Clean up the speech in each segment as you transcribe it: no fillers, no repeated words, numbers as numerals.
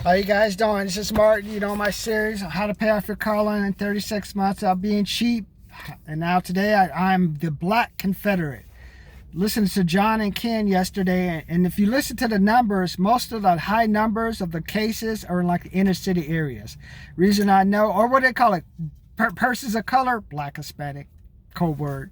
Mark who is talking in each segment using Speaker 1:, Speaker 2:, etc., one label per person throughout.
Speaker 1: How you guys doing? This is Martin. You know my series, How to Pay Off Your Car Loan in 36 Months Without Being Cheap. And now today I'm the Black Confederate. Listened to John and Ken yesterday, and if you listen to the numbers, most of the high numbers of the cases are in like the inner city areas. Reason I know, or what they call it, persons of color, Black, Hispanic, code word.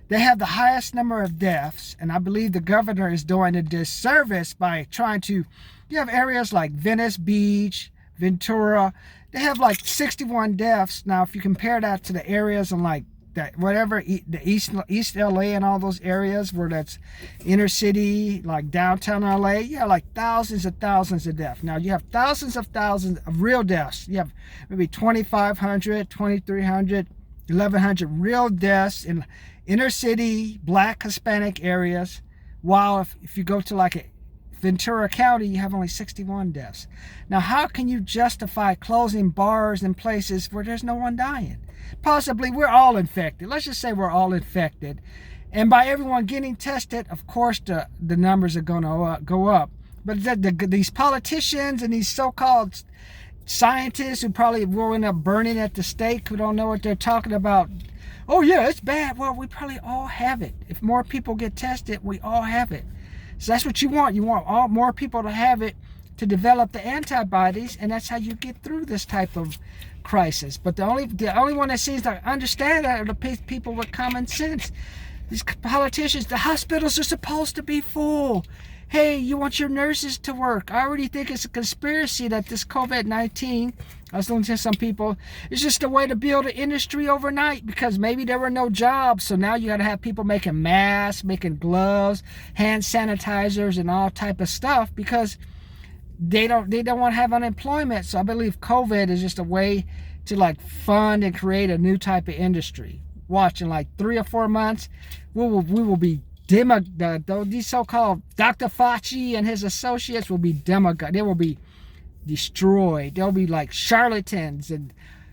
Speaker 1: They have the highest number of deaths, and I believe the governor is doing a disservice by trying to. You have areas like Venice Beach, Ventura. They have like 61 deaths. Now, if you compare that to the areas in like that, whatever, the East LA and all those areas where that's inner city, like downtown LA, you have like thousands of deaths. Now, you have thousands of real deaths. You have maybe 2,500, 2,300, 1,100 real deaths in inner city, Black, Hispanic areas. While if you go to like a Ventura County, you have only 61 deaths. Now, how can you justify closing bars and places where there's no one dying? Possibly we're all infected. Let's just say we're all infected. And by everyone getting tested, of course, the numbers are going to go up. But these politicians and these so-called scientists who probably will end up burning at the stake, who don't know what they're talking about. Oh, yeah, it's bad. Well, we probably all have it. If more people get tested, we all have it. So that's what you want. You want more people to have it to develop the antibodies, and that's how you get through this type of crisis. But the only one that seems to understand that are the people with common sense. These politicians, the hospitals are supposed to be full. Hey, you want your nurses to work. I already think it's a conspiracy that this COVID-19, I was listening to some people, it's just a way to build an industry overnight because maybe there were no jobs. So now you got to have people making masks, making gloves, hand sanitizers, and all type of stuff because they don't want to have unemployment. So I believe COVID is just a way to like fund and create a new type of industry. Watch in like 3 or 4 months, we will be these so-called Dr. Fauci and his associates will be demagogues. They will be destroyed. They'll be like charlatans, and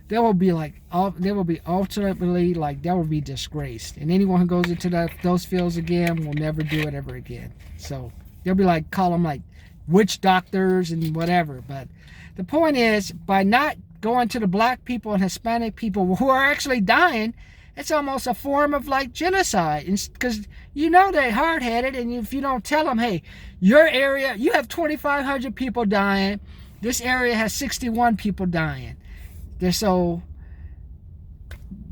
Speaker 1: they will be ultimately like they will be disgraced. And anyone who goes into those fields again will never do it ever again. So they'll be like, call them like witch doctors and whatever. But the point is, by not going to the Black people and Hispanic people who are actually dying, it's almost a form of like genocide, because you know they're hard-headed, and if you don't tell them, hey, your area, you have 2,500 people dying, this area has 61 people dying. So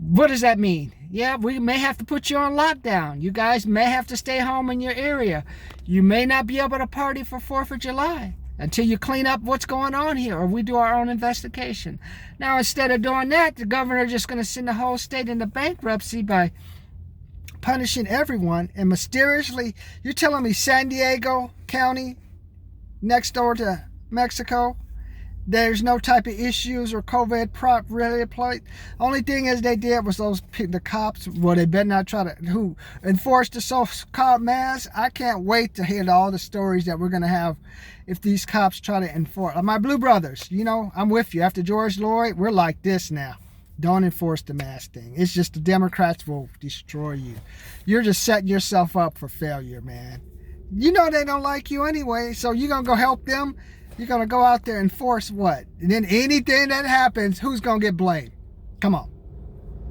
Speaker 1: what does that mean? Yeah, we may have to put you on lockdown. You guys may have to stay home in your area. You may not be able to party for 4th of July until you clean up what's going on here, or we do our own investigation. Now, instead of doing that, the governor is just going to send the whole state into bankruptcy by punishing everyone. And mysteriously, you're telling me San Diego County, next door to Mexico, there's no type of issues or COVID prop really applied. Only thing is they did was the cops, well, they better not try to, who enforced the so-called mask. I can't wait to hear all the stories that we're going to have if these cops try to enforce. My blue brothers, you know, I'm with you. After George Floyd, we're like this now. Don't enforce the mask thing. It's just the Democrats will destroy you. You're just setting yourself up for failure, man. You know they don't like you anyway, so you're going to go help them. You're going to go out there and force what? And then anything that happens, who's going to get blamed? Come on.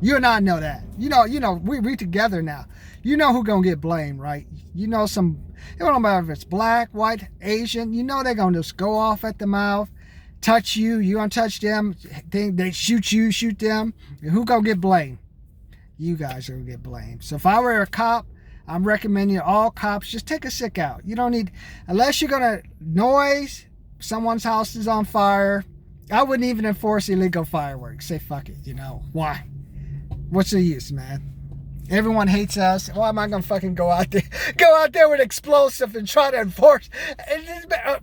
Speaker 1: You and I know that. You know, we together now. You know who's going to get blamed, right? You know it don't matter if it's black, white, Asian. You know they're going to just go off at the mouth, touch you. You don't touch them. They shoot you, shoot them. And who going to get blamed? You guys are going to get blamed. So if I were a cop, I'm recommending all cops, just take a sick out. You don't need, unless you're going to noise, someone's house is on fire, I wouldn't even enforce illegal fireworks. Say fuck it, you know. Why? What's the use, man? Everyone hates us. Why am I gonna fucking go out there with explosive and try to enforce?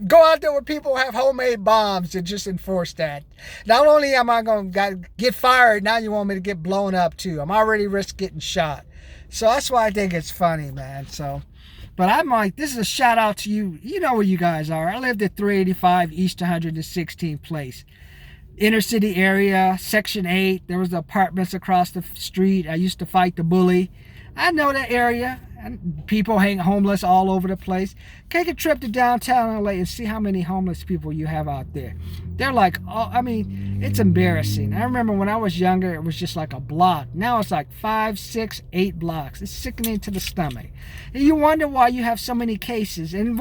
Speaker 1: Go out there where people have homemade bombs and just enforce that. Not only am I gonna get fired, now you want me to get blown up too. I'm already risk getting shot. So that's why I think it's funny, man. So. But I'm like, this is a shout out to you. You know where you guys are. I lived at 385 East 116th Place. Inner city area, Section 8. There was the apartments across the street. I used to fight the bully. I know that area. And people hang homeless all over the place. Take a trip to downtown LA and see how many homeless people you have out there. They're like, oh, I mean, it's embarrassing. I remember when I was younger, it was just like a block. Now it's like 5, 6, 8 blocks. It's sickening to the stomach. And you wonder why you have so many cases. And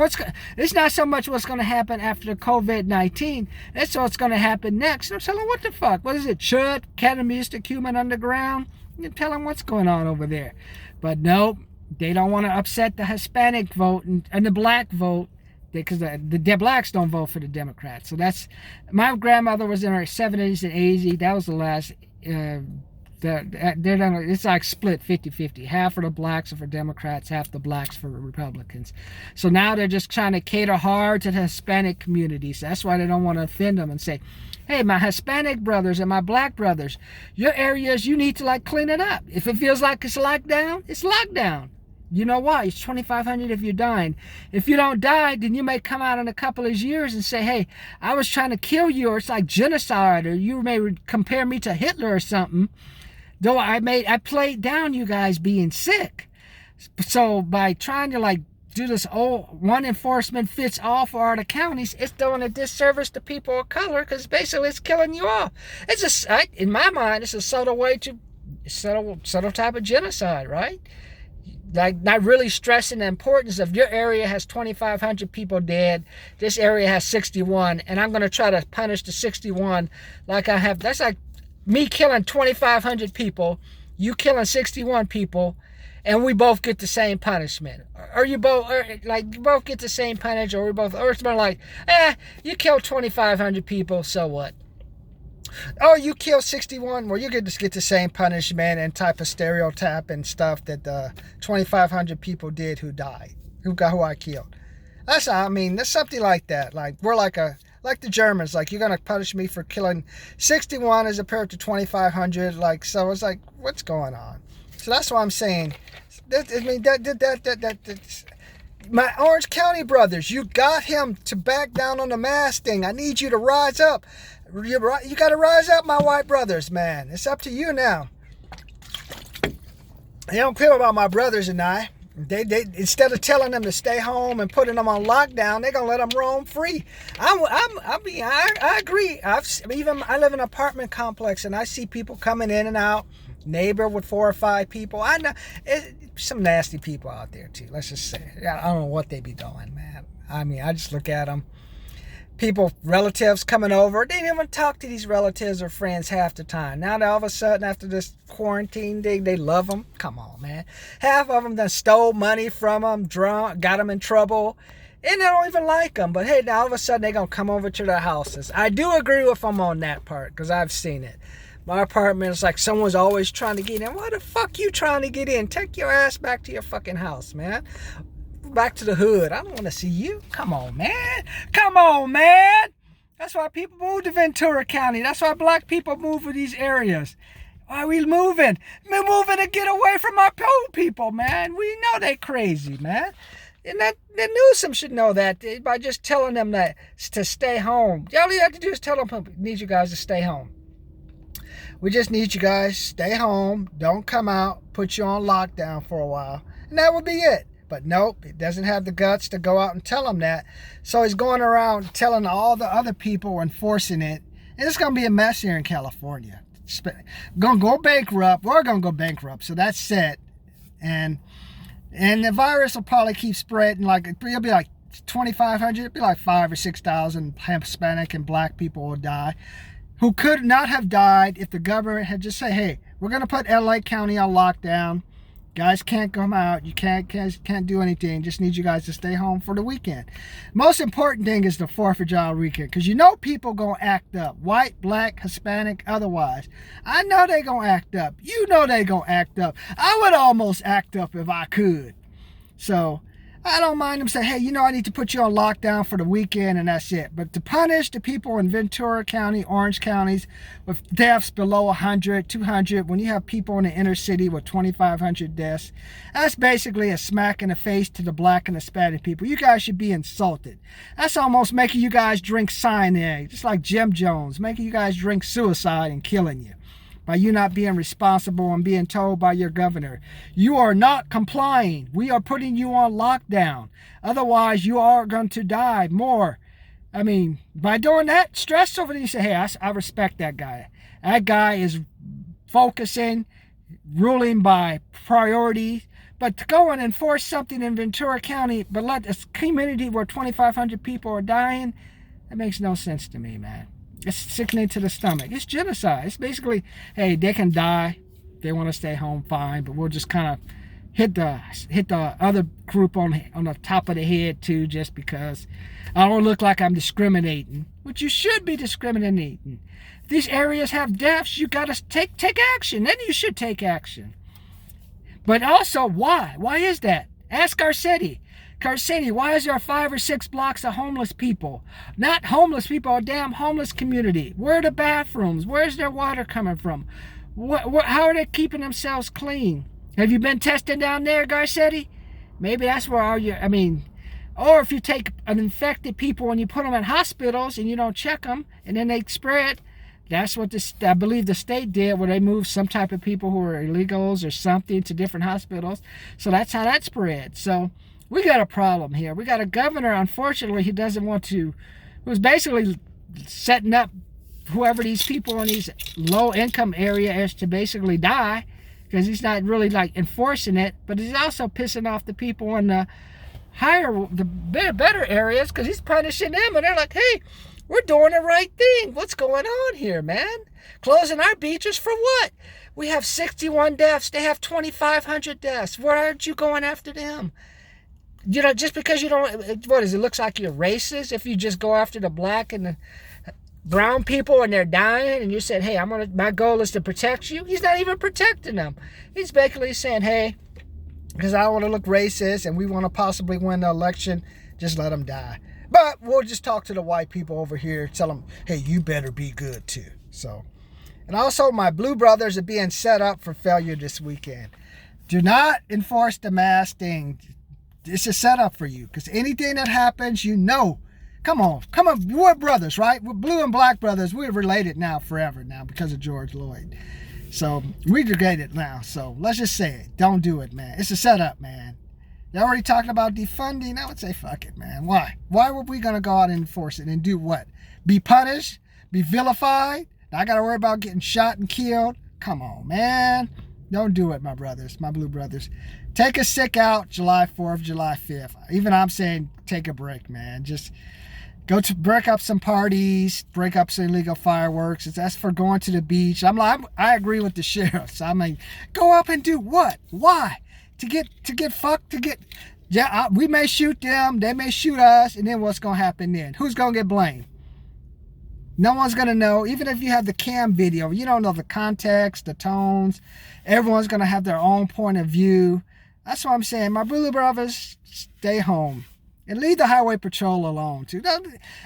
Speaker 1: it's not so much what's going to happen after the COVID-19. It's what's going to happen next. And I'm telling, what the fuck? What is it? Chud? Catamustic human underground? You tell them what's going on over there. But nope. They don't want to upset the Hispanic vote and the black vote, because the blacks don't vote for the Democrats. So that's, my grandmother was in her 70s and 80s. That was the last. It's like split 50-50. Half of the blacks are for Democrats, half the blacks for Republicans. So now they're just trying to cater hard to the Hispanic communities. That's why they don't want to offend them and say, hey, my Hispanic brothers and my black brothers, your areas, you need to like clean it up. If it feels like it's locked down, it's locked down. You know why? It's 2,500 if you're dying. If you don't die, then you may come out in a couple of years and say, hey, I was trying to kill you, or it's like genocide, or you may compare me to Hitler or something. Though I played down you guys being sick. So by trying to like do this one enforcement fits all for all the counties, it's doing a disservice to people of color, because basically it's killing you off. It's in my mind, it's a subtle way to subtle type of genocide, right? Like, not really stressing the importance of your area has 2,500 people dead, this area has 61, and I'm going to try to punish the 61 like I have. That's like me killing 2,500 people, you killing 61 people, and we both get the same punishment. Or you both get the same punishment, or it's more like, you killed 2,500 people, so what? Oh, you killed 61. Well, you get the same punishment and type of stereotype and stuff that the 2,500 people did who died, who I killed. That's something like that. Like, we're like the Germans. Like, you're gonna punish me for killing 61 as opposed to 2,500. Like, so it's like, what's going on? So that's what I'm saying. My Orange County brothers, you got him to back down on the mask thing. I need you to rise up. You got to rise up, my white brothers, man. It's up to you now. They don't care about my brothers and I. They instead of telling them to stay home and putting them on lockdown, they're gonna let them roam free. I agree. I live in an apartment complex and I see people coming in and out. Neighbor with 4 or 5 people. I know some nasty people out there too. Let's just say, I don't know what they be doing, man. I mean, I just look at them. People, relatives coming over. They didn't even talk to these relatives or friends half the time. Now, all of a sudden, after this quarantine thing, they love them. Come on, man. Half of them done stole money from them, drunk, got them in trouble. And they don't even like them. But hey, now all of a sudden, they're going to come over to their houses. I do agree with them on that part, because I've seen it. My apartment is like someone's always trying to get in. Why the fuck you trying to get in? Take your ass back to your fucking house, man. Back to the hood. I don't want to see you. Come on, man. Come on, man. That's why people move to Ventura County. That's why black people move to these areas. Why are we moving? We're moving to get away from our poor people, man. We know they crazy, man. And that Newsom should know that by just telling them that to stay home. All you have to do is tell them, we need you guys to stay home. We just need you guys to stay home. Don't come out. Put you on lockdown for a while. And that would be it. But nope, it doesn't have the guts to go out and tell them that. So he's going around telling all the other people, enforcing it. And it's going to be a mess here in California. Going to go bankrupt. We're going to go bankrupt. So that's set. And the virus will probably keep spreading. Like, it'll be like 2,500. It'll be like 5,000 or 6,000 Hispanic and black people will die, who could not have died if the government had just said, hey, we're going to put LA County on lockdown. Guys can't come out. You can't do anything. Just need you guys to stay home for the weekend. Most important thing is the 4th of July weekend, because you know people going to act up. White, black, Hispanic, otherwise. I know they going to act up. You know they going to act up. I would almost act up if I could. So I don't mind them saying, hey, you know, I need to put you on lockdown for the weekend and that's it. But to punish the people in Ventura County, Orange counties with deaths below 100, 200, when you have people in the inner city with 2,500 deaths, that's basically a smack in the face to the black and Hispanic people. You guys should be insulted. That's almost making you guys drink cyanide, just like Jim Jones, making you guys drink suicide and killing you by you not being responsible and being told by your governor. You are not complying. We are putting you on lockdown. Otherwise, you are going to die more. I mean, by doing that, stress over there, you say, hey, I respect that guy. That guy is focusing, ruling by priority. But to go and enforce something in Ventura County, but let a community where 2,500 people are dying, that makes no sense to me, man. It's sickening to the stomach. It's genocide. It's basically, hey, they can die. They want to stay home, fine. But we'll just kind of hit the other group on the top of the head too, just because I don't look like I'm discriminating. But you should be discriminating. If these areas have deaths, you got to take action. Then you should take action. But also, why? Why is that? Ask Garcetti. Garcetti, why is there 5 or 6 blocks of homeless people? Not homeless people, a damn homeless community. Where are the bathrooms? Where's their water coming from? How are they keeping themselves clean? Have you been testing down there, Garcetti? Maybe that's where all your, or if you take an infected people and you put them in hospitals and you don't check them and then they spread. That's what I believe the state did, where they moved some type of people who were illegals or something to different hospitals. So that's how that spread. So we got a problem here. We got a governor, unfortunately, who doesn't want to, who's basically setting up whoever these people in these low-income areas to basically die, because he's not really like enforcing it, but he's also pissing off the people in the better areas, because he's punishing them, and they're like, hey, we're doing the right thing. What's going on here, man? Closing our beaches for what? We have 61 deaths. They have 2,500 deaths. Where aren't you going after them? You know, just because you don't, what is it, looks like you're racist if you just go after the black and the brown people and they're dying, and you said, hey, my goal is to protect you. He's not even protecting them. He's basically saying, hey, because I don't want to look racist and we want to possibly win the election, just let them die. But we'll just talk to the white people over here, tell them, hey, you better be good too. So, and also my blue brothers are being set up for failure this weekend. Do not enforce the mask thing. It's a setup for you, because anything that happens, you know. Come on. We're brothers, right? We're blue and black brothers. We're related now forever now because of George Floyd. So we're related now. So let's just say it. Don't do it, man. It's a setup, man. They're already talking about defunding. I would say, fuck it, man. Why? Why were we going to go out and enforce it and do what? Be punished? Be vilified? I got to worry about getting shot and killed? Come on, man. Don't do it, my brothers, my blue brothers. Take a sick out July 4th, July 5th. Even I'm saying take a break, man. Just go to break up some parties, break up some illegal fireworks. That's for going to the beach. I agree with the sheriffs. I mean, go up and do what? Why? To get fucked, we may shoot them, they may shoot us, and then what's going to happen then? Who's going to get blamed? No one's going to know. Even if you have the cam video, you don't know the context, the tones. Everyone's going to have their own point of view. That's what I'm saying. My blue brothers, stay home. And leave the highway patrol alone, too.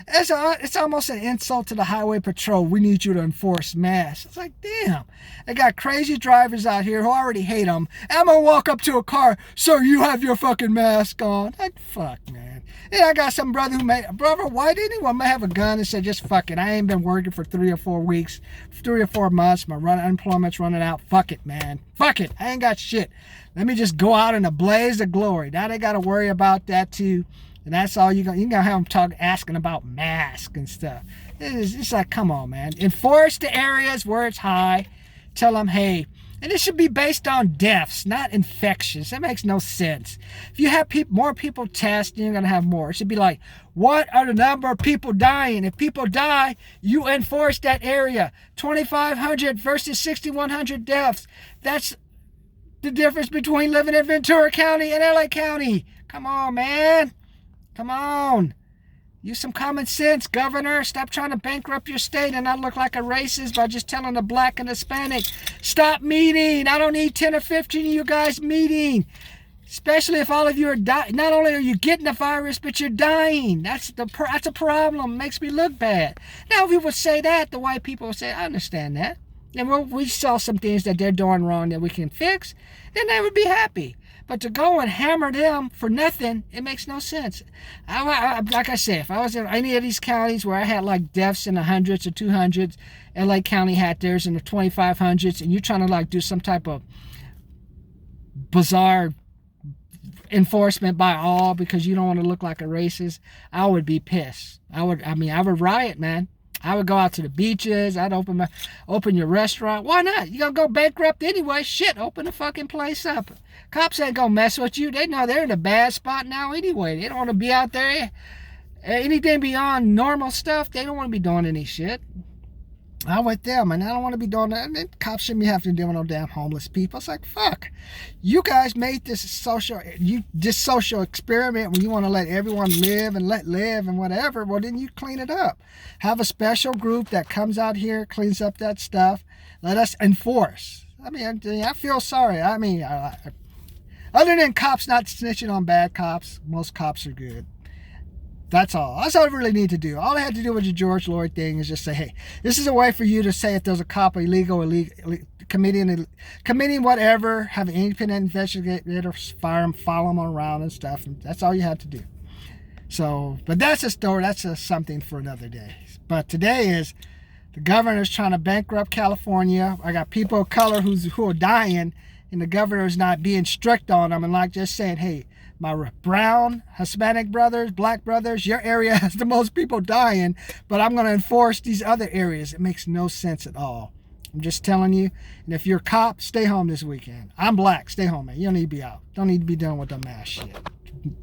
Speaker 1: It's almost an insult to the highway patrol. We need you to enforce masks. It's like, damn. They got crazy drivers out here who already hate them. I'm going to walk up to a car, sir, you have your fucking mask on. Like, fuck, man. Yeah, I got some brother white, anyone may have a gun and say, just fuck it. I ain't been working for 3 or 4 weeks, 3 or 4 months. My unemployment's running out. Fuck it, man. Fuck it. I ain't got shit. Let me just go out in a blaze of glory. Now they got to worry about that, too. And that's all you're going to have them asking about masks and stuff. It's like, come on, man. Enforce the areas where it's high. Tell them, hey, and it should be based on deaths, not infections. That makes no sense. If you have more people test, you're going to have more. It should be like, what are the number of people dying? If people die, you enforce that area. 2,500 versus 6,100 deaths. That's the difference between living in Ventura County and LA County. Come on, man. Come on. Use some common sense, Governor. Stop trying to bankrupt your state and not look like a racist by just telling the black and Hispanic, stop meeting. I don't need 10 or 15 of you guys meeting. Especially if all of you are dying. Not only are you getting the virus, but you're dying. That's a problem. It makes me look bad. Now, if we would say that, the white people would say, I understand that. And we saw some things that they're doing wrong that we can fix, then they would be happy. But to go and hammer them for nothing, it makes no sense. Like I said, if I was in any of these counties where I had like deaths in the hundreds or 200s, LA County had theirs in the 2500s, and you're trying to like do some type of bizarre enforcement by all because you don't want to look like a racist, I would be pissed. I would riot, man. I would go out to the beaches. I'd open your restaurant. Why not? You're going to go bankrupt anyway. Shit, open the fucking place up. Cops ain't going to mess with you. They know they're in a bad spot now anyway. They don't want to be out there. Anything beyond normal stuff, they don't want to be doing any shit. I'm with them, and I don't want to be doing that. And then cops shouldn't be having to deal with no damn homeless people. It's like, fuck. You guys made this social experiment where you want to let everyone live and let live and whatever. Well, then you clean it up. Have a special group that comes out here, cleans up that stuff. Let us enforce. I mean, I feel sorry. I mean, other than cops not snitching on bad cops, most cops are good. That's all. That's all I really need to do. All I had to do with the George Floyd thing is just say, hey, this is a way for you to say if there's a cop illegal committing whatever, have an independent investigator fire them, follow them around and stuff. And that's all you had to do. So, but that's a story. That's something for another day. But today is the governor's trying to bankrupt California. I got people of color who are dying, and the governor's not being strict on them and like just saying, hey, my brown, Hispanic brothers, black brothers, your area has the most people dying, but I'm going to enforce these other areas. It makes no sense at all. I'm just telling you. And if you're a cop, stay home this weekend. I'm black. Stay home, man. You don't need to be out. Don't need to be dealing with the mass shit.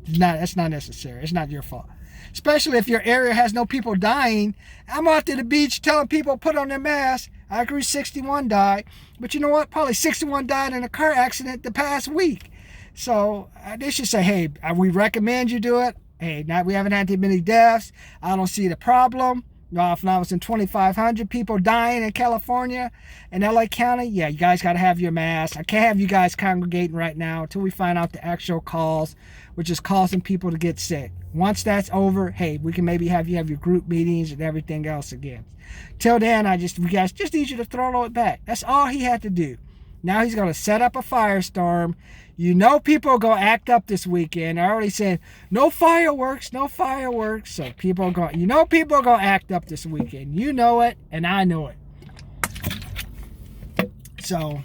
Speaker 1: That's not necessary. It's not your fault. Especially if your area has no people dying. I'm out to the beach telling people put on their masks. I agree 61 died. But you know what? Probably 61 died in a car accident the past week. So they should say, hey, we recommend you do it. Hey, now we haven't had too many deaths. I don't see the problem. If I was in 2,500 people dying in California and LA County, yeah, you guys got to have your mask. I can't have you guys congregating right now until we find out the actual cause, which is causing people to get sick. Once that's over, hey, we can maybe have you have your group meetings and everything else again. Till then, we guys just need you to throw it back. That's all he had to do. Now he's going to set up a firestorm. You know people are going to act up this weekend. I already said, no fireworks, no fireworks. So people are going to act up this weekend. You know it, and I know it. So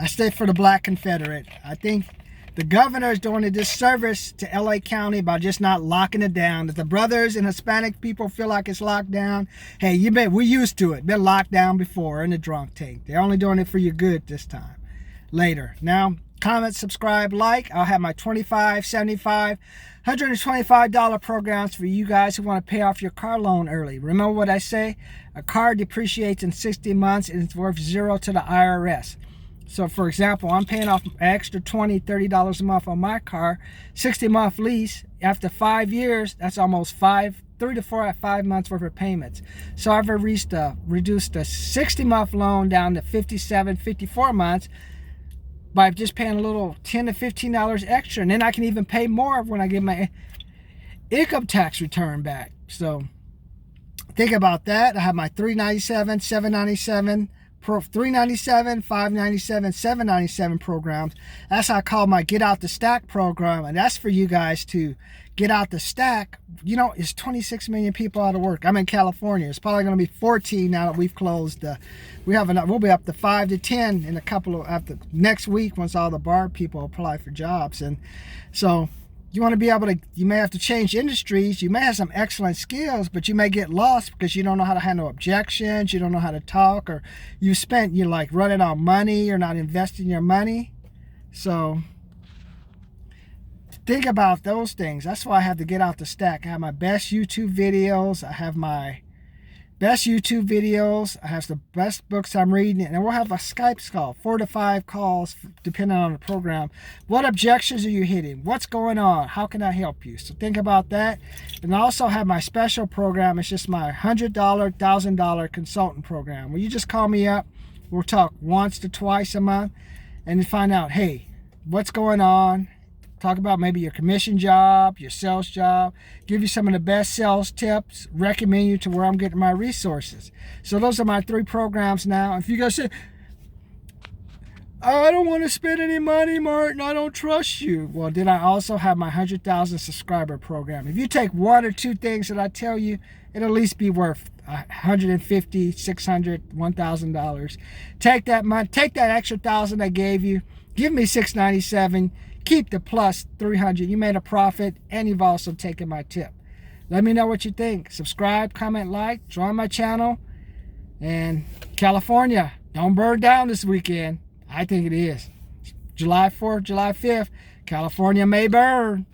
Speaker 1: I stay for the Black Confederate. I think the governor is doing a disservice to LA County by just not locking it down. If the brothers and Hispanic people feel like it's locked down, hey, we're used to it. Been locked down before in the drunk tank. They're only doing it for your good this time. Later. Now, comment, subscribe, like. I'll have my $25, $75, $125 programs for you guys who want to pay off your car loan early. Remember what I say? A car depreciates in 60 months and it's worth zero to the IRS. So, for example, I'm paying off an extra $20, $30 a month on my car, 60-month lease. After 5 years, that's almost 3 to 5 months worth of payments. So I've reduced the 60-month loan down to 57, 54 months by just paying a little $10 to $15 extra. And then I can even pay more when I get my income tax return back. So think about that. I have my $397, $797, $397, $597, $797 programs. That's how I call my Get Out the Stack program, and that's for you guys to get out the stack. You know, it's 26 million people out of work. I'm in California. It's probably going to be 14 now that we've closed. We'll be up to 5 to 10 in after next week once all the bar people apply for jobs. And so you want to be able to, you may have to change industries. You may have some excellent skills, but you may get lost because you don't know how to handle objections. You don't know how to talk, or you're like running out of money. You're not investing your money. So think about those things. That's why I have to get out the stack. I have my best YouTube videos. I have the best books I'm reading, and we'll have a Skype call, 4 to 5 calls, depending on the program. What objections are you hitting? What's going on? How can I help you? So think about that. And I also have my special program. It's just my $100, $1,000 consultant program, where you just call me up. We'll talk once to twice a month and find out, hey, what's going on? Talk about maybe your commission job, your sales job, give you some of the best sales tips, recommend you to where I'm getting my resources. So those are my 3 programs now. If you guys say, I don't want to spend any money, Martin. I don't trust you. Well, then I also have my 100,000 subscriber program. If you take one or two things that I tell you, it'll at least be worth $150, $600, $1,000. Take that money, take that extra $1,000 I gave you, give me $697, keep the plus $300. You made a profit, and you've also taken my tip. Let me know what you think. Subscribe, comment, like, join my channel. And California, don't burn down this weekend. I think it is. July 4th, July 5th, California may burn.